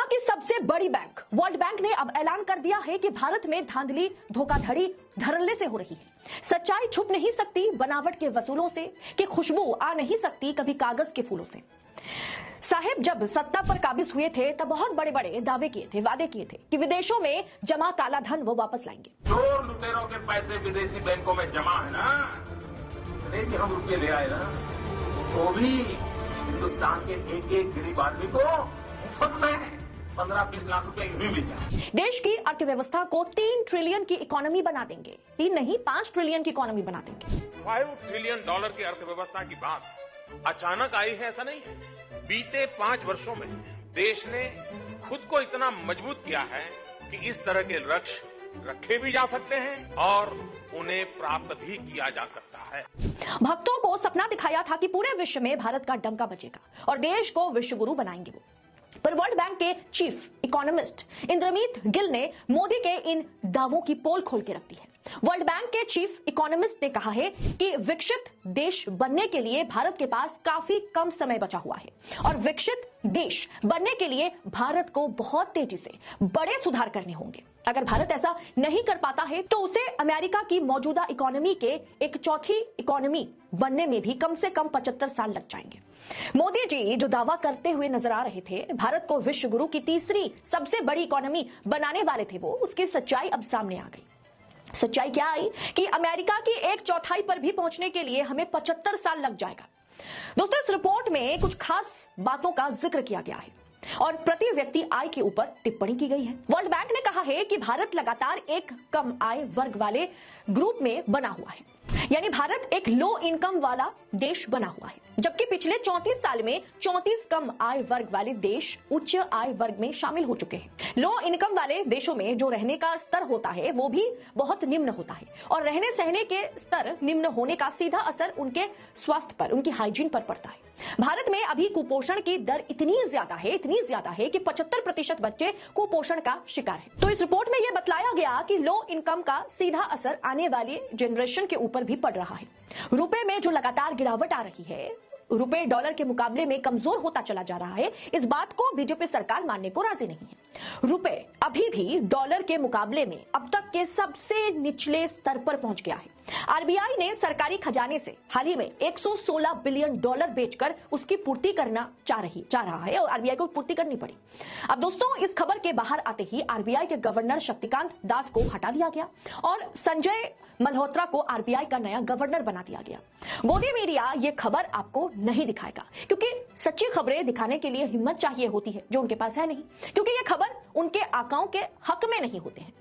दुनिया की सबसे बड़ी बैंक वर्ल्ड बैंक ने अब ऐलान कर दिया है कि भारत में धांधली धोखाधड़ी धड़ल्ले से हो रही है। सच्चाई छुप नहीं सकती बनावट के वसूलों से, कि खुशबू आ नहीं सकती कभी कागज के फूलों से। साहेब जब सत्ता पर काबिज हुए थे तब बहुत बड़े बड़े दावे किए थे, वादे किए थे कि विदेशों में जमा काला धन वो वापस लाएंगे। चोर लुटेरों के पैसे विदेशी बैंकों में जमा है ना, नहीं कि हम रुपये ले आए ना, तो भी हिंदुस्तान के एक एक गरीब आदमी को मुफ्त में 15-20 लाख रुपए भी मिल जाए। देश की अर्थव्यवस्था को 3 ट्रिलियन की इकोनॉमी बना देंगे। 3 नहीं 5 ट्रिलियन की इकोनॉमी बना देंगे। $5 ट्रिलियन की अर्थव्यवस्था की बात अचानक आई है ऐसा नहीं है। बीते 5 वर्षों में देश ने खुद को इतना मजबूत किया है कि इस तरह के लक्ष्य रखे भी जा सकते हैं और उन्हें प्राप्त भी किया जा सकता है। भक्तों को सपना दिखाया था कि पूरे विश्व में भारत का डंका बजेगा और देश को विश्व गुरु बनाएंगे वो। पर वर्ल्ड बैंक के चीफ इकोनॉमिस्ट इंद्रमीत गिल ने मोदी के इन दावों की पोल खोल के रख दी है। वर्ल्ड बैंक के चीफ इकोनॉमिस्ट ने कहा है कि विकसित देश बनने के लिए भारत के पास काफी कम समय बचा हुआ है और विकसित देश बनने के लिए भारत को बहुत तेजी से बड़े सुधार करने होंगे। अगर भारत ऐसा नहीं कर पाता है तो उसे अमेरिका की मौजूदा इकोनॉमी के एक चौथी इकोनॉमी बनने में भी कम से कम 75 साल लग जाएंगे। मोदी जी जो दावा करते हुए नजर आ रहे थे भारत को विश्व गुरु की तीसरी सबसे बड़ी इकोनॉमी बनाने वाले थे, वो उसकी सच्चाई अब सामने आ गई। सच्चाई क्या आई कि अमेरिका की 1/4 पर भी पहुंचने के लिए हमें 75 साल लग जाएगा। दोस्तों इस रिपोर्ट में कुछ खास बातों का जिक्र किया गया है और प्रति व्यक्ति आय के ऊपर टिप्पणी की गई है। वर्ल्ड बैंक ने कहा है कि भारत लगातार एक कम आय वर्ग वाले ग्रुप में बना हुआ है, यानी भारत एक लो इनकम वाला देश बना हुआ है, जबकि पिछले 34 साल में 34 कम आय वर्ग वाले देश उच्च आय वर्ग में शामिल हो चुके हैं। लो इनकम वाले देशों में जो रहने का स्तर होता है वो भी बहुत निम्न होता है और रहने सहने के स्तर निम्न होने का सीधा असर उनके स्वास्थ्य पर, उनकी हाइजीन पर पड़ता है। भारत में अभी कुपोषण की दर इतनी ज्यादा है कि 75% बच्चे कुपोषण का शिकार हैं। तो इस रिपोर्ट में यह बतलाया गया कि लो इनकम का सीधा असर आने वाली जनरेशन के ऊपर भी पड़ रहा है। रुपए में जो लगातार गिरावट आ रही है, रुपए डॉलर के मुकाबले में कमजोर होता चला जा रहा है, इस बात को बीजेपी सरकार मानने को राजी नहीं है। रुपए अभी भी डॉलर के मुकाबले में अब तक के सबसे निचले स्तर पर पहुंच गया है। आरबीआई ने सरकारी खजाने से हाल ही में $116 बिलियन बेचकर उसकी पूर्ति करना चाह रहा है और आरबीआई को पूर्ति करनी पड़ी। अब दोस्तों इस खबर के बाहर आते ही आरबीआई के गवर्नर शक्तिकांत दास को हटा दिया गया और संजय मल्होत्रा को आरबीआई का नया गवर्नर बना दिया गया। गोदी मीडिया ये खबर आपको नहीं दिखाएगा क्योंकि सच्ची खबरें दिखाने के लिए हिम्मत चाहिए होती है जो उनके पास है नहीं, क्योंकि ये खबर उनके आकाओं के हक में नहीं होते हैं।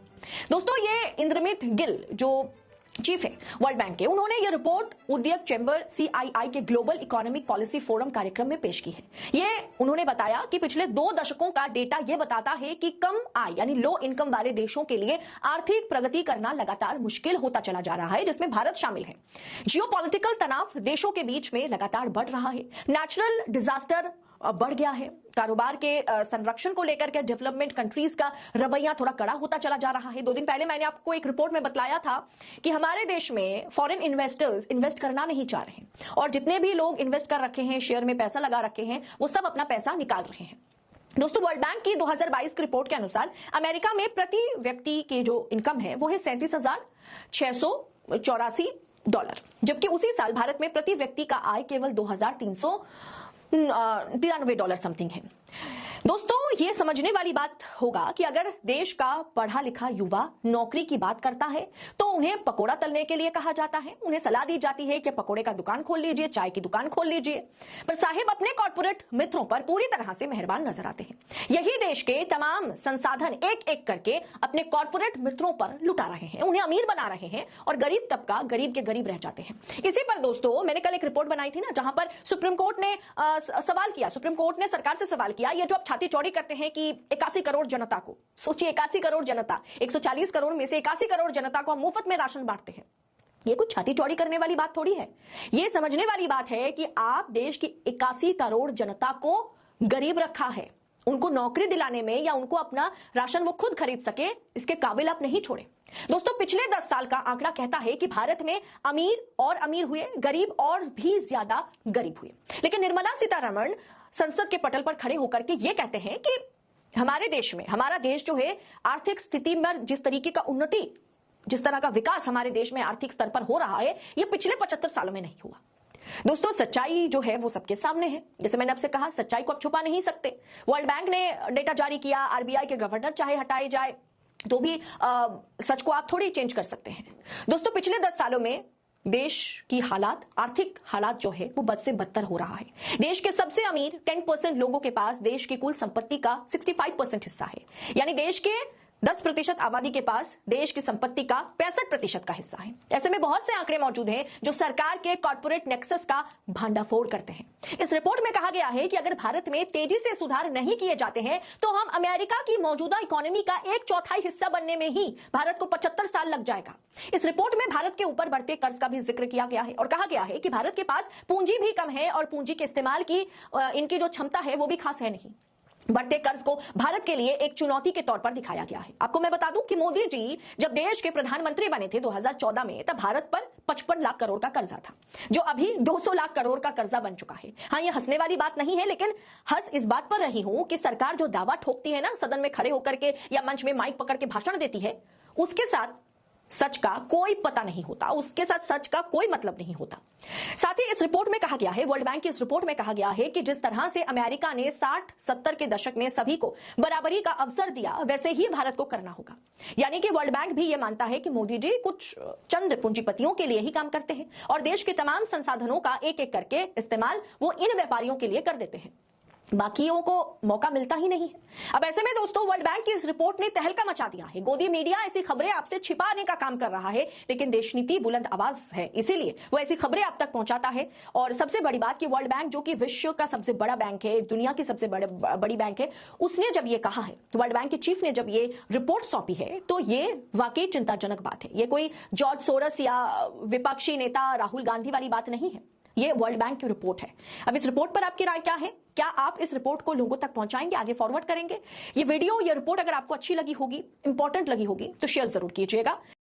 दोस्तों ये इंद्रमीत गिल जो चीफ है वर्ल्ड बैंक के, उन्होंने यह रिपोर्ट उद्योग चैंबर CII के ग्लोबल इकोनॉमिक पॉलिसी फोरम कार्यक्रम में पेश की है। ये उन्होंने बताया कि पिछले 2 दशकों का डेटा यह बताता है कि कम आय यानी लो इनकम वाले देशों के लिए आर्थिक प्रगति करना लगातार मुश्किल होता चला जा रहा है, जिसमें भारत शामिल है। जियोपॉलिटिकल तनाव देशों के बीच में लगातार बढ़ रहा है, नेचुरल डिजास्टर बढ़ गया है, कारोबार के संरक्षण को लेकर के डेवलपमेंट कंट्रीज का रवैया थोड़ा कड़ा होता चला जा रहा है। 2 दिन पहले मैंने आपको एक रिपोर्ट में बतलाया था कि हमारे देश में फॉरेन इन्वेस्टर्स इन्वेस्ट करना नहीं चाह रहे हैं और जितने भी लोग इन्वेस्ट कर रखे हैं, शेयर में पैसा लगा रखे हैं, वो सब अपना पैसा निकाल रहे हैं। दोस्तों वर्ल्ड बैंक की 2022 की रिपोर्ट के अनुसार अमेरिका में प्रति व्यक्ति की जो इनकम है वो है $37,684, जबकि उसी साल भारत में प्रति व्यक्ति का आय केवल $2,393 समथिंग है। दोस्तों ये समझने वाली बात होगा कि अगर देश का पढ़ा लिखा युवा नौकरी की बात करता है तो उन्हें पकोड़ा तलने के लिए कहा जाता है, उन्हें सलाह दी जाती है कि पकोड़े का दुकान खोल लीजिए, चाय की दुकान खोल लीजिए, पर साहिब अपने कॉर्पोरेट मित्रों पर पूरी तरह से मेहरबान नजर आते हैं। यही देश के तमाम संसाधन एक एक करके अपने कॉर्पोरेट मित्रों पर लुटा रहे हैं, उन्हें अमीर बना रहे हैं और गरीब तबका गरीब के गरीब रह जाते हैं। इसी पर दोस्तों मैंने कल एक रिपोर्ट बनाई थी ना, जहां पर सुप्रीम कोर्ट ने सरकार से सवाल किया, ये जो आप छाती चौड़ी करते हैं कि 81 करोड़ जनता को, सोचिए 81 करोड़ जनता, 140 करोड़ में से 81 करोड़ जनता को हम मुफ्त में राशन बांटते हैं, ये कुछ छाती चौड़ी करने वाली बात थोड़ी है। ये समझने वाली बात है कि आप देश की 81 करोड़ जनता को गरीब रखा है, उनको नौकरी दिलाने में या उनको अपना राशन वो खुद खरीद सके इसके काबिल आप नहीं छोड़े। दोस्तों पिछले 10 साल का आंकड़ा कहता है कि भारत में अमीर और अमीर हुए, गरीब और भी ज्यादा गरीब हुए, लेकिन निर्मला सीतारमण संसद के पटल पर खड़े होकर के ये कहते हैं कि हमारे देश में, हमारा देश जो है आर्थिक स्थिति में जिस तरीके का उन्नति, जिस तरह का विकास हमारे देश में आर्थिक स्तर पर हो रहा है, ये पिछले 75 सालों में नहीं हुआ। दोस्तों, सच्चाई जो है वो सबके सामने है। जैसे मैंने आपसे कहा, सच्चाई को आप छुपा नहीं सकते। वर्ल्ड बैंक ने डेटा जारी किया, आरबीआई के गवर्नर चाहे हटाए जाए तो भी सच को आप थोड़ी चेंज कर सकते हैं। दोस्तों, पिछले 10 सालों में देश की हालात, आर्थिक हालात जो है वो बद से बदतर हो रहा है। देश के सबसे अमीर 10% लोगों के पास देश की कुल संपत्ति का 65% हिस्सा है, यानी देश के 10% आबादी के पास देश की संपत्ति का 65% का हिस्सा है। ऐसे में बहुत से आंकड़े मौजूद हैं जो सरकार के कॉर्पोरेट नेक्सस का भांडाफोड़ करते हैं। इस रिपोर्ट में कहा गया है कि अगर भारत में तेजी से सुधार नहीं किए जाते हैं तो हम अमेरिका की मौजूदा इकोनॉमी का 1/4 हिस्सा बनने में ही भारत को 75 साल लग जाएगा। इस रिपोर्ट में भारत के ऊपर बढ़ते कर्ज का भी जिक्र किया गया है और कहा गया है कि भारत के पास पूंजी भी कम है और पूंजी के इस्तेमाल की इनकी जो क्षमता है वो भी खास है नहीं। बढ़ते कर्ज को भारत के लिए एक चुनौती के तौर पर दिखाया गया है। आपको मैं बता दूं कि मोदी जी जब देश के प्रधानमंत्री बने थे 2014 में, तब भारत पर 55 लाख करोड़ का कर्जा था, जो अभी 200 लाख करोड़ का कर्जा बन चुका है। हाँ, ये हंसने वाली बात नहीं है, लेकिन हंस इस बात पर रही हूं कि सरकार जो दावा ठोकती है ना, सदन में खड़े होकर के या मंच में माइक पकड़ के भाषण देती है, उसके साथ सच का कोई पता नहीं होता, उसके साथ सच का कोई मतलब नहीं होता। साथ ही इस रिपोर्ट में कहा गया है, वर्ल्ड बैंक की इस रिपोर्ट में कहा गया है कि जिस तरह से अमेरिका ने 60-70 के दशक में सभी को बराबरी का अवसर दिया, वैसे ही भारत को करना होगा। यानी कि वर्ल्ड बैंक भी यह मानता है कि मोदी जी कुछ चंद पूंजीपतियों के लिए ही काम करते हैं और देश के तमाम संसाधनों का एक एक करके इस्तेमाल वो इन व्यापारियों के लिए कर देते हैं, बाकियों को मौका मिलता ही नहीं है। अब ऐसे में दोस्तों, वर्ल्ड बैंक की इस रिपोर्ट ने तहलका मचा दिया है। गोदी मीडिया ऐसी खबरें आपसे छिपाने का काम कर रहा है, लेकिन देश नीति बुलंद आवाज है, इसीलिए वो ऐसी खबरें आप तक पहुंचाता है। और सबसे बड़ी बात कि वर्ल्ड बैंक, जो कि विश्व का सबसे बड़ा बैंक है, दुनिया की सबसे बड़ी बैंक है, उसने जब ये कहा है, वर्ल्ड बैंक के चीफ ने जब ये रिपोर्ट सौंपी है, तो ये वाकई चिंताजनक बात है। ये कोई जॉर्ज सोरस या विपक्षी नेता राहुल गांधी वाली बात नहीं है, ये वर्ल्ड बैंक की रिपोर्ट है। अब इस रिपोर्ट पर आपकी राय क्या है? क्या आप इस रिपोर्ट को लोगों तक पहुंचाएंगे, आगे फॉरवर्ड करेंगे? ये वीडियो, ये रिपोर्ट अगर आपको अच्छी लगी होगी, इंपॉर्टेंट लगी होगी, तो शेयर जरूर कीजिएगा।